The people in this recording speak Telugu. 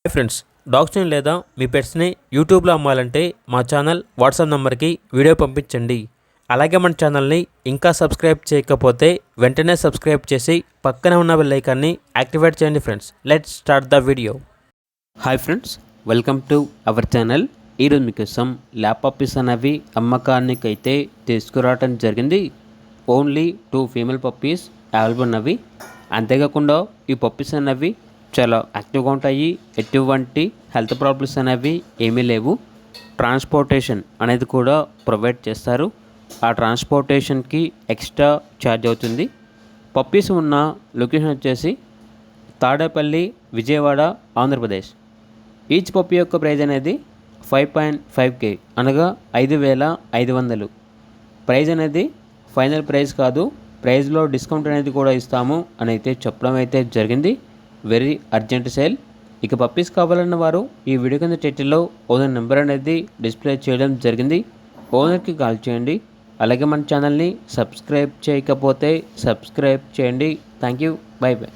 హాయ్ ఫ్రెండ్స్, డాగ్స్ని లేదా మీ పెట్స్ని యూట్యూబ్లో అమ్మాలంటే మా ఛానల్ వాట్సాప్ నెంబర్కి వీడియో పంపించండి. అలాగే మన ఛానల్ని ఇంకా సబ్స్క్రైబ్ చేయకపోతే వెంటనే సబ్స్క్రైబ్ చేసి పక్కనే ఉన్న బెల్ ఐకాన్ని యాక్టివేట్ చేయండి. Friends, let's start the video. Hi friends, welcome to our channel. ఈరోజు మీకోసం ల్యాప్ పప్పీస్ అనేవి అమ్మకానికి అయితే తీసుకురావడం జరిగింది. ఓన్లీ 2 ఫీమేల్ పప్పీస్ అవైలబుల్ ఉన్నవి. అంతేకాకుండా ఈ పప్పీస్ అనేవి చాలా యాక్టివ్గా ఉంటాయి. ఎటువంటి హెల్త్ ప్రాబ్లమ్స్ అనేవి ఏమీ లేవు. ట్రాన్స్పోర్టేషన్ అనేది కూడా ప్రొవైడ్ చేస్తారు. ఆ ట్రాన్స్పోర్టేషన్కి ఎక్స్ట్రా ఛార్జ్ అవుతుంది. పప్పీస్ ఉన్న లొకేషన్ వచ్చేసి తాడేపల్లి, విజయవాడ, ఆంధ్రప్రదేశ్. ఈచ్ పప్పీ యొక్క ప్రైజ్ అనేది 5.5K అనగా 5,500. ప్రైజ్ అనేది ఫైనల్ ప్రైజ్ కాదు, ప్రైజ్లో డిస్కౌంట్ అనేది కూడా ఇస్తాము అని అయితే చెప్పడం అయితే జరిగింది. Very urgent sale. ఇక పప్పీస్ కావాలన్న వారు ఈ వీడియో కింద టైటిల్లో ఓనర్ నెంబర్ అనేది డిస్ప్లే చేయడం జరిగింది. ఓనర్కి కాల్ చేయండి. అలాగే మన ఛానల్ని సబ్స్క్రైబ్ చేయకపోతే సబ్స్క్రైబ్ చేయండి. Thank you. By by.